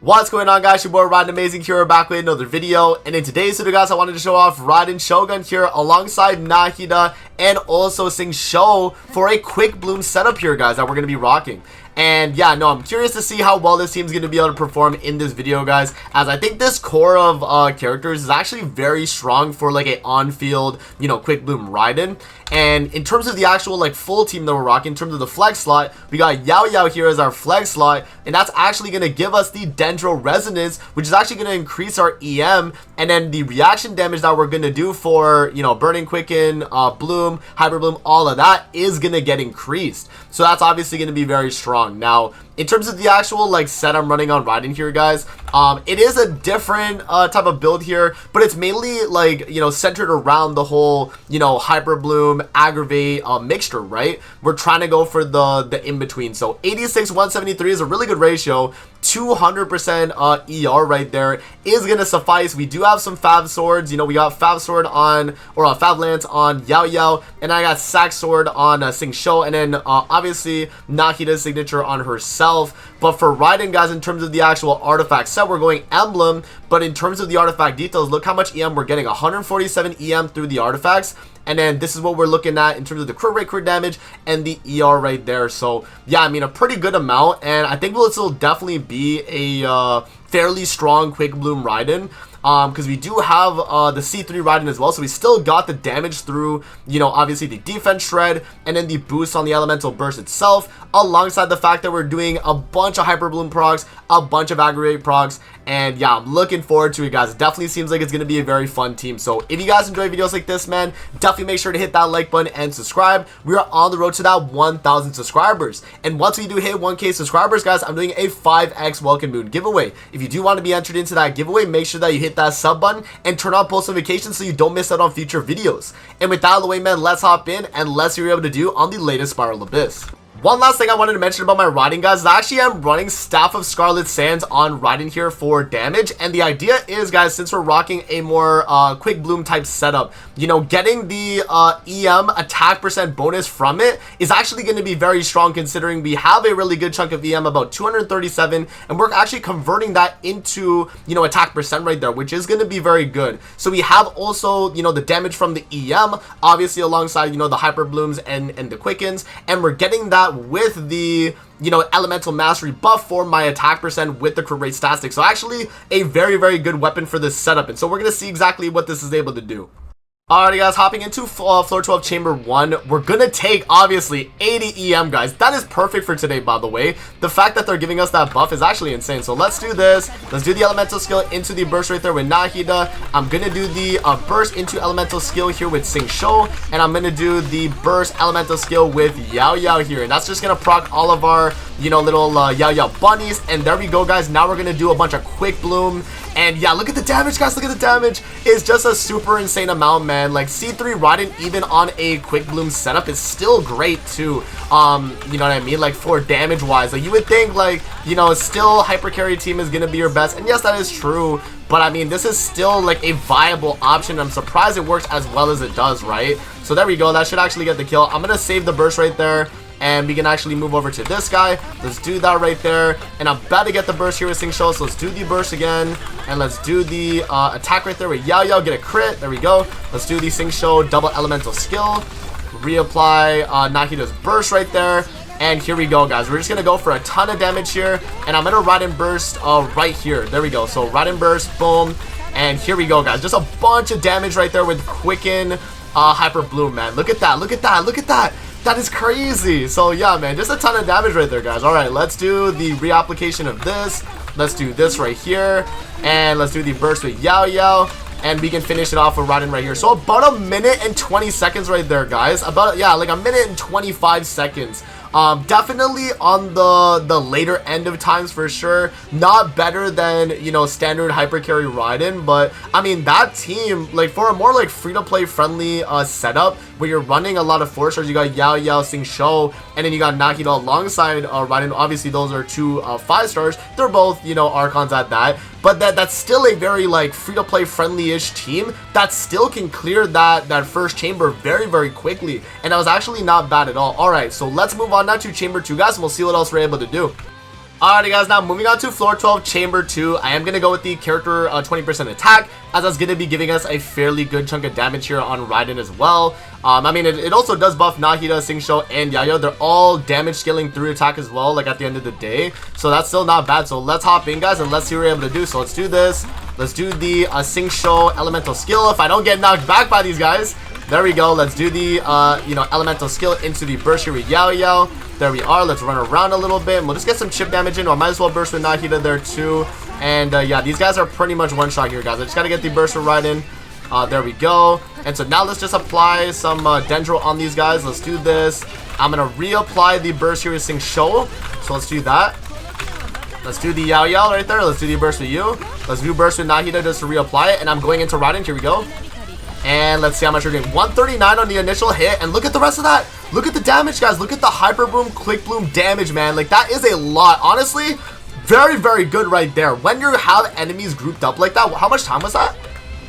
What's going on, guys? Your boy Raiden Amazing here, back with another video. And in today's video, guys, I wanted to show off Raiden Shogun here alongside Nahida and also Sing Sho for a Quickbloom setup here, guys, that we're going to be rocking. And yeah, no, I'm curious to see how well this team's going to be able to perform in this video, guys, as I think this core of characters is actually very strong for like a on-field, you know, Quickbloom Raiden. And in terms of the actual like full team that we're rocking, in terms of the flex slot, we got Yao Yao here as our flex slot, and that's actually going to give us the Dendro Resonance, which is actually going to increase our EM, and then the reaction damage that we're going to do for, you know, Burning Quicken, Bloom, Hyper Bloom, all of that is going to get increased. So that's obviously going to be very strong. Now, in terms of the actual like set I'm running on Raiden here, guys, it is a different type of build here, but it's mainly like, you know, centered around the whole, you know, Hyper Bloom, Aggravate mixture, right? We're trying to go for the in-between. So 86, 173 is a really good ratio. 200% ER right there is gonna suffice. We do have some Fav swords, you know, we got Fav sword on, or Fav lance on Yao Yao, and I got Sack sword on Sing Sho, and then obviously Nahida's signature on herself. But for Raiden, guys, in terms of the actual artifact set, we're going emblem, but in terms of the artifact details, look how much EM we're getting. 147 EM through the artifacts. And then this is what we're looking at in terms of the crit rate, crit damage, and the ER right there. So yeah, I mean, a pretty good amount, and I think this will definitely be a fairly strong Quickbloom Raiden. Because we do have the C3 Raiden as well, so we still got the damage through, you know, obviously the defense shred, and then the boost on the elemental burst itself, alongside the fact that we're doing a bunch of Hyper Bloom procs, a bunch of aggregate procs, and yeah, I'm looking forward to it, guys. It definitely seems like it's going to be a very fun team. So if you guys enjoy videos like this, man, definitely make sure to hit that like button and subscribe. We are on the road to that 1,000 subscribers. And once we do hit 1K subscribers, guys, I'm doing a 5x Welcome Moon giveaway. If you do want to be entered into that giveaway, make sure that you hit that sub button and turn on post notifications so you don't miss out on future videos. And with that out of the way, man, let's hop in and let's see what we're able to do on the latest Spiral Abyss. One last thing I wanted to mention about my Raiden, guys, is actually I'm running Staff of Scarlet Sands on Raiden here for damage. And the idea is, guys, since we're rocking a more Quickbloom type setup, you know, getting the EM attack percent bonus from it is actually going to be very strong, considering we have a really good chunk of EM, about 237, and we're actually converting that into, you know, attack percent right there, which is going to be very good. So we have also, you know, the damage from the EM, obviously alongside, you know, the Hyper Blooms and the Quickens, and we're getting that with the, you know, elemental mastery buff for my attack percent with the crit rate static. So actually a very, very good weapon for this setup, and so we're gonna see exactly what this is able to do. Alrighty, guys, hopping into floor 12 chamber 1, we're gonna take obviously 80 EM, guys. That is perfect for today, by the way. The fact that they're giving us that buff is actually insane. So let's do this. Let's do the elemental skill into the burst right there with Nahida. I'm gonna do the burst into elemental skill here with Sing Sho, and I'm gonna do the burst elemental skill with Yao Yao here, and that's just gonna proc all of our, you know, little Yao Yao bunnies. And there we go, guys. Now we're gonna do a bunch of Quickbloom, and yeah, look at the damage, guys. Look at the damage. It's just a super insane amount, man. Like C3 Raiden, even on a Quickbloom setup, is still great too. You know what I mean? Like for damage wise, like you would think, like, you know, still hyper carry team is gonna be your best, and yes, that is true. But I mean, this is still like a viable option. I'm surprised it works as well as it does, right? So there we go. That should actually get the kill. I'm gonna save the burst right there, and we can actually move over to this guy. Let's do that right there, and I'm about to get the burst here with Sing Sho, so let's do the burst again, and let's do the attack right there with Yao Yao, get a crit. There we go. Let's do the Sing Sho double elemental skill, reapply Nahida's burst right there, and here we go, guys. We're just gonna go for a ton of damage here, and I'm gonna Raiden burst right here. There we go. So Raiden burst, boom, and here we go, guys. Just a bunch of damage right there with Quicken, Hyper Bloom, man. Look at that, look at that, look at that. That is crazy. So yeah, man, just a ton of damage right there, guys. All right, let's do the reapplication of this. Let's do this right here, and let's do the burst with Yao Yao, and we can finish it off with Raiden right here. So about a minute and 20 seconds right there, guys. About, yeah, like a minute and 25 seconds. Definitely on the later end of times for sure. Not better than, you know, standard hyper carry Raiden, but I mean, that team, like for a more like free-to-play friendly setup where you're running a lot of 4-stars, you got Yao Yao, Sing Sho, and then you got Nahida alongside Raiden. Obviously those are two 5-stars. They're both, you know, archons at that, but that's still a very like free-to-play friendly-ish team that still can clear that first chamber very, very quickly, and that was actually not bad at all. All right, so let's move on now to chamber 2, guys, and we'll see what else we're able to do. Alrighty guys, now moving on to floor 12, chamber 2. I am going to go with the character 20% attack, as that's going to be giving us a fairly good chunk of damage here on Raiden as well. I mean, it also does buff Nahida, Singsho, and Yayo. They're all damage scaling through attack as well, like at the end of the day. So that's still not bad. So let's hop in, guys, and let's see what we're able to do. So let's do this. Let's do the Singsho elemental skill. If I don't get knocked back by these guys, there we go. Let's do the, elemental skill into the burst here with Yayo. There we are. Let's run around a little bit. And we'll just get some chip damage in. I might as well burst with Nahida there too. And yeah, these guys are pretty much one shot here, guys. I just got to get the burst with Raiden. There we go. And so now let's just apply some Dendro on these guys. Let's do this. I'm going to reapply the burst here with Singsho. So let's do that. Let's do the Yao Yao right there. Let's do the burst with you. Let's do burst with Nahida just to reapply it. And I'm going into Raiden. Here we go. And let's see how much we're doing. 139 on the initial hit. And look at the rest of that. Look at the damage, guys. Look at the Hyper Boom, Quick Bloom damage, man. Like, that is a lot. Honestly, very, very good right there. When you have enemies grouped up like that, how much time was that?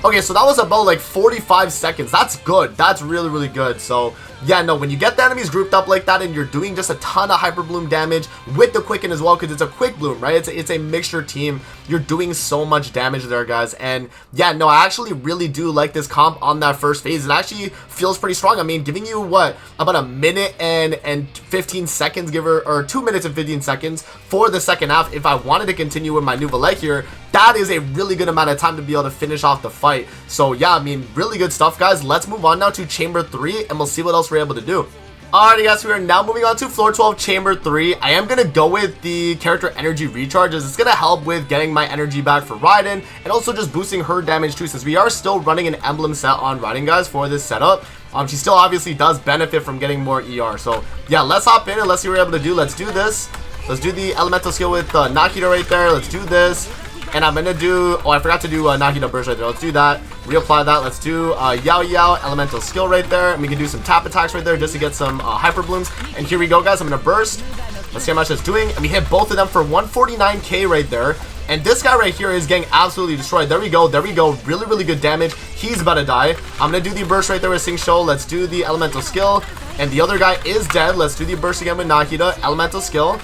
Okay, so that was about like 45 seconds. That's good. That's really, really good. So, yeah, no, when you get the enemies grouped up like that and you're doing just a ton of Hyper Bloom damage with the Quicken as well, because it's a Quick Bloom, right? It's a mixture team. You're doing so much damage there, guys. And, yeah, no, I actually really do like this comp on that first phase. It actually feels pretty strong. I mean, giving you, what, about a minute and 15 seconds, or 2 minutes and 15 seconds for the second half. If I wanted to continue with my Nuva leg here, that is a really good amount of time to be able to finish off the fight. So yeah, I mean, really good stuff, guys. Let's move on now to chamber 3 and we'll see what else we're able to do. Alrighty guys, we are now moving on to floor 12, chamber 3. I am going to go with the character energy recharge, as it's going to help with getting my energy back for Raiden and also just boosting her damage too, since we are still running an emblem set on Raiden, guys, for this setup. She still obviously does benefit from getting more ER. So yeah, let's hop in and let's see what we're able to do. Let's do this. Let's do the elemental skill with Nahida right there. Let's do this. And I'm going to do, oh, I forgot to do Nahida burst right there. Let's do that. Reapply that. Let's do Yao Yao elemental skill right there. And we can do some tap attacks right there just to get some hyper blooms. And here we go, guys. I'm going to burst. Let's see how much that's doing. And we hit both of them for 149k right there. And this guy right here is getting absolutely destroyed. There we go. There we go. Really, really good damage. He's about to die. I'm going to do the burst right there with Singsho. Let's do the elemental skill. And the other guy is dead. Let's do the burst again with Nahida. Elemental skill.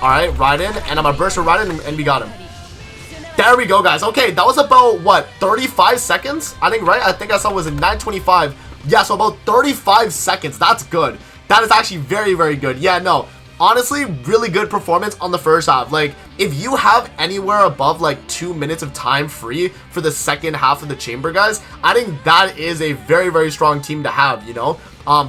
Alright, Raiden. And I'm going to burst with Raiden. And we got him. There we go, guys. Okay, that was about, what, 35 seconds? I think, right? I think I saw it was in 9:25. Yeah, so about 35 seconds. That's good. That is actually very, very good. Yeah, no. Honestly, really good performance on the first half. Like, if you have anywhere above, like, 2 minutes of time free for the second half of the chamber, guys, I think that is a very, very strong team to have, you know?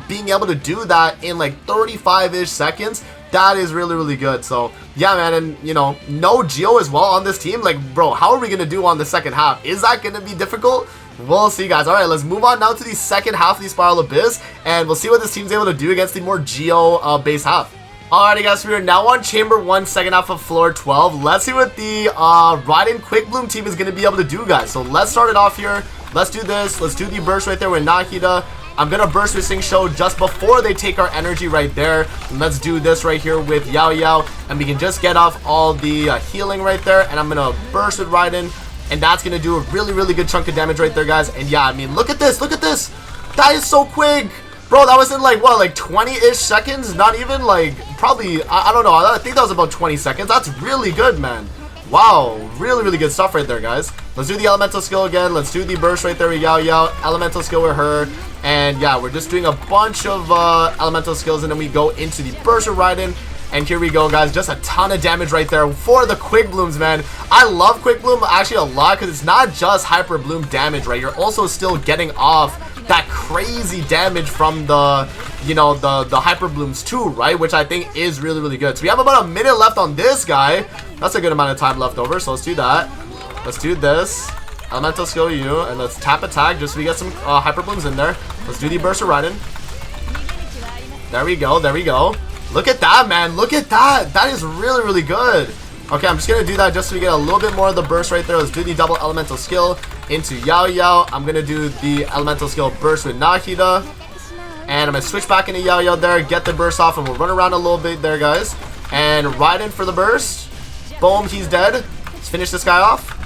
Being able to do that in, like, 35-ish seconds, that is really, really good. So, yeah, man, and, you know, no Geo as well on this team. Like, bro, how are we going to do on the second half? Is that going to be difficult? We'll see, guys. All right, let's move on now to the second half of the Spiral Abyss, and we'll see what this team's able to do against the more Geo-based half. Alrighty, guys, we are now on chamber 1, second half of floor 12. Let's see what the Raiden Quickbloom team is going to be able to do, guys. So, let's start it off here. Let's do this. Let's do the burst right there with Nahida. I'm going to burst with Singsho just before they take our energy right there. And let's do this right here with Yao Yao. And we can just get off all the healing right there. And I'm going to burst with Raiden. And that's going to do a really, really good chunk of damage right there, guys. And yeah, I mean, look at this. Look at this. That is so quick. Bro, that was in like, what, like 20-ish seconds? Not even like, probably, I don't know. I think that was about 20 seconds. That's really good, man. Wow, really, really good stuff right there, guys. Let's do the elemental skill again. Let's do the burst right there with Yao Yao. Elemental skill with her. And yeah, we're just doing a bunch of elemental skills, and then we go into the burst with Raiden. And here we go, guys. Just a ton of damage right there for the Quick Blooms, man. I love Quick Bloom actually a lot, because it's not just Hyper Bloom damage, right? You're also still getting off that crazy damage from the, you know, the Hyper Blooms too, right? Which I think is really, really good. So we have about a minute left on this guy. That's a good amount of time left over. So let's do that. Let's do this. Elemental skill you, and let's tap attack just so we get some Hyper Blooms in there. Let's do the burst of Raiden. There we go. There we go. Look at that, man. Look at that. That is really, really good. Okay, I'm just going to do that just so we get a little bit more of the burst right there. Let's do the double elemental skill into Yao Yao. I'm going to do the elemental skill burst with Nahida. And I'm going to switch back into Yao Yao there, get the burst off, and we'll run around a little bit there, guys. And Raiden for the burst. Boom, he's dead. Let's finish this guy off.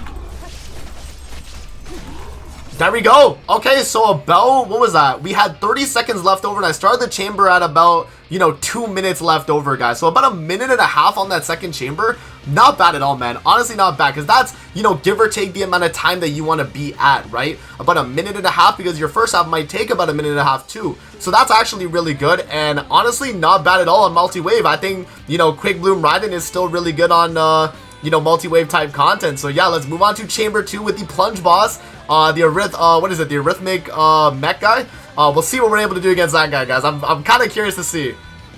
There we go. Okay, so about, what was that? We had 30 seconds left over, and I started the chamber at about, 2 minutes left over, guys. So about a minute and a half on that second chamber. Not bad at all, man. Honestly, not bad, because that's, give or take the amount of time that you want to be at, right? About a minute and a half, because your first half might take about a minute and a half, too. So that's actually really good, and honestly, not bad at all on multi-wave. I think, Quickbloom Raiden is still really good on, multi-wave type content. So yeah, let's move on to chamber 2 with the plunge boss. The arithmetic mech guy. We'll see what we're able to do against that guy, guys. I'm kind of curious to see.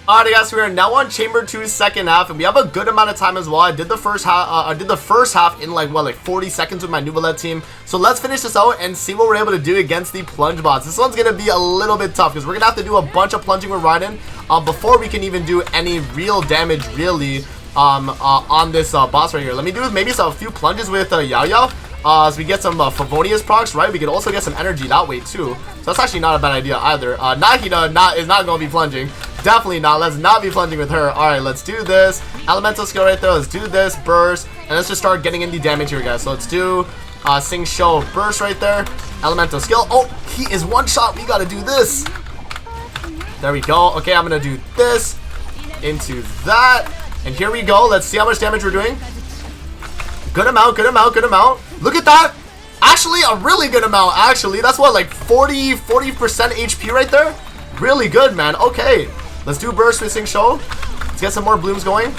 Alright, guys, we are now on chamber 2's second half, and we have a good amount of time as well. I did the first half in like 40 seconds with my Nuvolette team. So let's finish this out and see what we're able to do against the plunge boss. This one's gonna be a little bit tough because we're gonna have to do a bunch of plunging with Raiden before we can even do any real damage, really, on this boss right here. Let me do maybe a few plunges with Yao Yao. So we get some Favonius procs, right? We could also get some energy that way too. So that's actually not a bad idea either. Nahida is not going to be plunging. Definitely not. Let's not be plunging with her. Alright, let's do this. Elemental skill right there. Let's do this. Burst. And let's just start getting in the damage here, guys. So let's do Sing Show Burst right there. Elemental skill. Oh, he is one shot. We got to do this. There we go. Okay, I'm going to do this into that. And here we go. Let's see how much damage we're doing. Good amount, good amount, good amount. Look at that. Actually, a really good amount, actually. That's what, like 40% HP right there? Really good, man. Okay. Let's do burst with Sing Show. Let's get some more blooms going.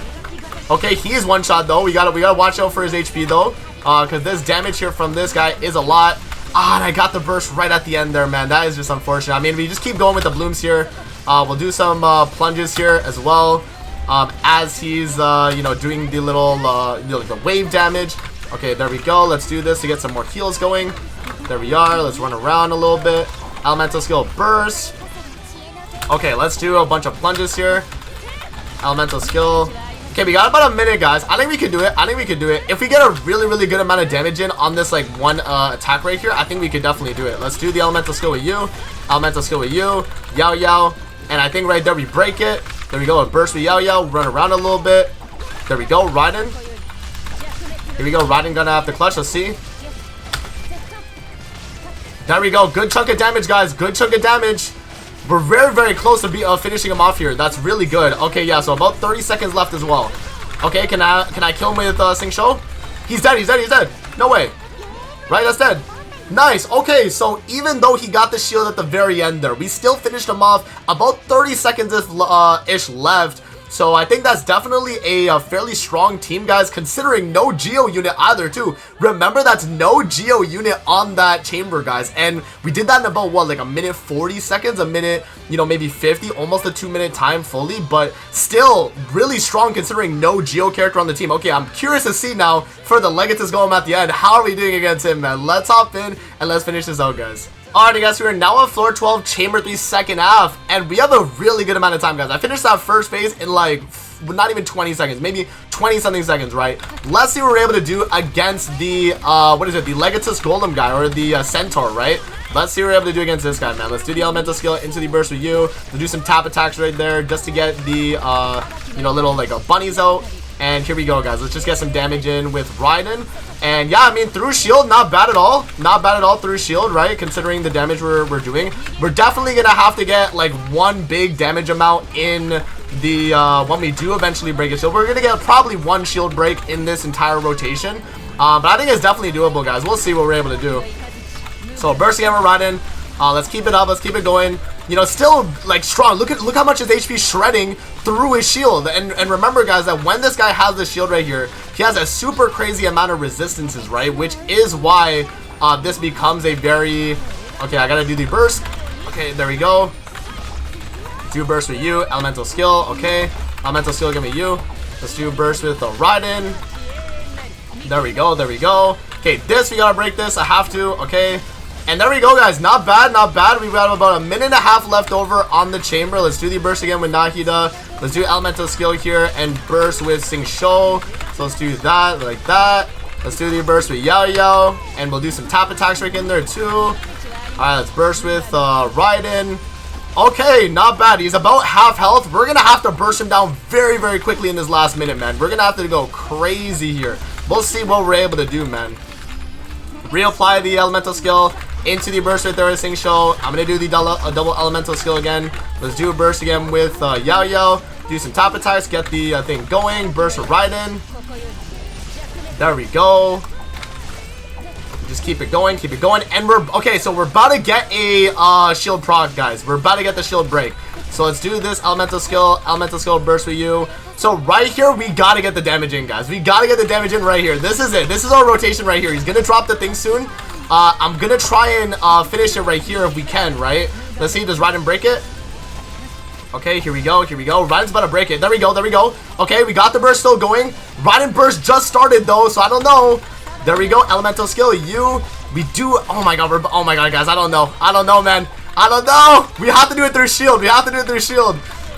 Okay, he is one shot though. We gotta watch out for his HP though. Cause this damage here from this guy is a lot. And I got the burst right at the end there, man. That is just unfortunate. I mean, we just keep going with the blooms here. We'll do some plunges here as well. As he's doing the little the wave damage. Okay, there we go. Let's do this to get some more heals going. There we are. Let's run around a little bit. Elemental skill burst. Okay, let's do a bunch of plunges here. Elemental skill. Okay, we got about a minute, guys. I think we can do it. I think we can do it. If we get a really good amount of damage in on this like one attack right here, I think we could definitely do it. Let's do the elemental skill with you. Elemental skill with you. Yao Yao. And I think right there we break it. There we go. A burst with Yao Yao. Run around a little bit. There we go. Raiden. Here we go. Raiden gonna have to clutch. Let's see. There we go. Good chunk of damage, guys. Good chunk of damage. We're very close to finishing him off here. That's really good. Okay, yeah. So about 30 seconds left as well. Okay, can I kill him with Sing Show? He's dead. He's dead. He's dead. No way. Right, that's dead. Nice. Okay, so even though he got the shield at the very end there, we still finished him off. About 30 seconds ish left. So I think that's definitely a fairly strong team, guys, considering no Geo unit either, too. Remember, that's no Geo unit on that chamber, guys. And we did that in about, what, like a minute 40 seconds? A minute, maybe 50, almost a 2-minute time fully. But still really strong considering no Geo character on the team. Okay, I'm curious to see now for the Legatus Golem at the end. How are we doing against him, man? Let's hop in and let's finish this out, guys. Alrighty, guys, we are now on floor 12, chamber 3, second half, and we have a really good amount of time, guys. I finished that first phase in like not even 20 seconds, maybe 20 something seconds, right? Let's see what we're able to do against the the Legatus Golem guy, or the Centaur, right? Let's see what we're able to do against this guy, man. Let's do the elemental skill into the burst with you. We'll do some tap attacks right there just to get the little like bunnies out. And here we go, guys. Let's just get some damage in with Raiden. And yeah, I mean, through shield, not bad at all. Not bad at all through shield, right? Considering the damage we're doing. We're definitely going to have to get like one big damage amount in the, when we do eventually break a shield. We're going to get probably one shield break in this entire rotation. But I think it's definitely doable, guys. We'll see what we're able to do. So, burst again with Raiden. Let's keep it up. Let's keep it going. Still like strong. Look how much his HP is shredding through his shield. And remember, guys, that when this guy has the shield right here, he has a super crazy amount of resistances, right? Which is why this becomes a very... Okay, I gotta do the burst. Okay, there we go. Do burst with you. Elemental skill. Okay. Elemental skill, give me you. Let's do burst with the Raiden. There we go. There we go. Okay, this, we gotta break this. I have to. Okay. And there we go, guys. Not bad, not bad. We've got about a minute and a half left over on the chamber. Let's do the burst again with Nahida. Let's do elemental skill here and burst with Sing Show. So let's do that, like that. Let's do the burst with Yao Yao. And we'll do some tap attacks right in there, too. Alright, let's burst with Raiden. Okay, not bad. He's about half health. We're going to have to burst him down very quickly in this last minute, man. We're going to have to go crazy here. We'll see what we're able to do, man. Reapply the elemental skill into the burst right there with Sing Show. I'm going to do the double elemental skill again. Let's do a burst again with Yao Yao. Do some top attacks, get the thing going. Burst with Raiden. There we go. Just keep it going, and we're okay. So we're about to get a shield proc, guys. We're about to get the shield break. So let's do this elemental skill burst with you. So right here, we gotta get the damage in, guys. We gotta get the damage in right here. This is it. This is our rotation right here. He's gonna drop the thing soon. I'm gonna try and finish it right here if we can, right? Let's see. Does Raiden break it? Okay, here we go. Raiden's about to break it. There we go. Okay, we got the burst still going. Raiden burst just started though, so I don't know. There we go. Elemental skill. We do. Oh my god. Oh my god, guys. I don't know, man. I don't know. We have to do it through shield.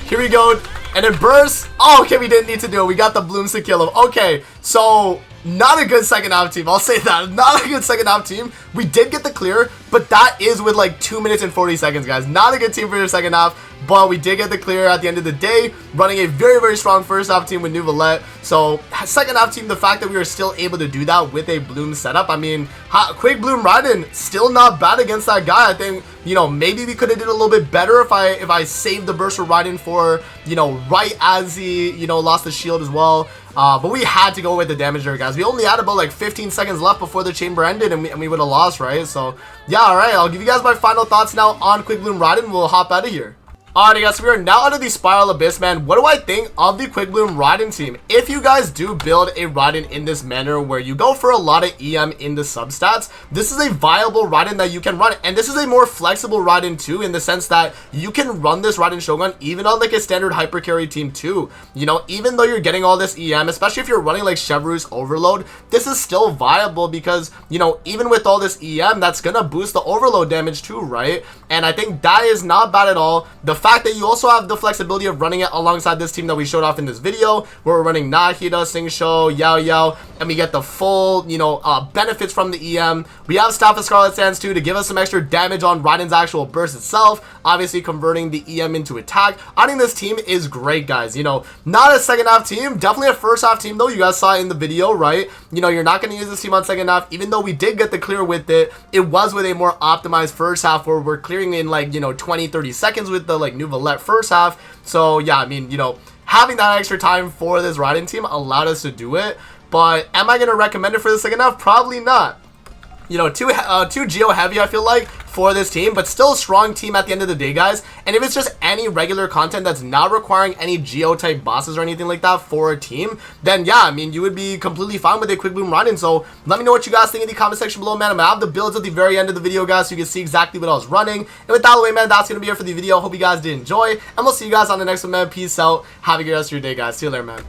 Here we go. And then burst. Oh, okay. We didn't need to do it. We got the blooms to kill him. Okay. So not a good second half team. I'll say that. Not a good second half team. We did get the clear, but that is with like 2 minutes and 40 seconds, guys. Not a good team for your second half. But we did get the clear at the end of the day, running a very, very strong first half team with New Valette. So, second half team, the fact that we were still able to do that with a Bloom setup, I mean, Quickbloom Raiden, still not bad against that guy. I think, you know, maybe we could have did a little bit better if I saved the burst for Raiden for, you know, right as he, you know, lost the shield as well. But we had to go with the damage there, guys. We only had about like 15 seconds left before the chamber ended, and we would have lost, right? So, yeah, alright, I'll give you guys my final thoughts now on Quickbloom Raiden. We'll hop out of here. Alright guys, so we are now under the Spiral Abyss, man. What do I think of the Quickbloom Raiden team? If you guys do build a Raiden in this manner where you go for a lot of EM in the substats, this is a viable Raiden that you can run. And this is a more flexible Raiden too, in the sense that you can run this Raiden Shogun even on like a standard hyper carry team too. You know, even though you're getting all this EM, especially if you're running like Chevreuse Overload, this is still viable because, you know, even with all this EM, that's gonna boost the overload damage too, right? And I think that is not bad at all. The fact that you also have the flexibility of running it alongside this team that we showed off in this video, where we're running Nahida, Sing Show, Yao Yao, and we get the full, you know, benefits from the EM. We have Staff of Scarlet Sands too to give us some extra damage on Raiden's actual burst itself, obviously converting the EM into attack. I think this team is great, guys. You know, not a second half team, definitely a first half team though. You guys saw it in the video, right? You know, you're not going to use this team on second half, even though we did get the clear with it. It was with a more optimized first half where we're clearing in like, you know, 20-30 seconds with the like New Valette first half. So yeah, I mean, you know, having that extra time for this Raiden team allowed us to do it. But am I going to recommend it for the second half? Probably not. You know, too geo heavy, I feel like, for this team, but still a strong team at the end of the day, guys. And if it's just any regular content that's not requiring any geo type bosses or anything like that for a team, then yeah, I mean, you would be completely fine with a Quickbloom Raiden. So let me know what you guys think in the comment section below, man. I'm gonna have the builds at the very end of the video, guys, so you can see exactly what I was running. And with that away, man, that's gonna be it for the video. Hope you guys did enjoy, and we'll see you guys on the next one, man. Peace out. Have a good rest of your day, guys. See you later, man.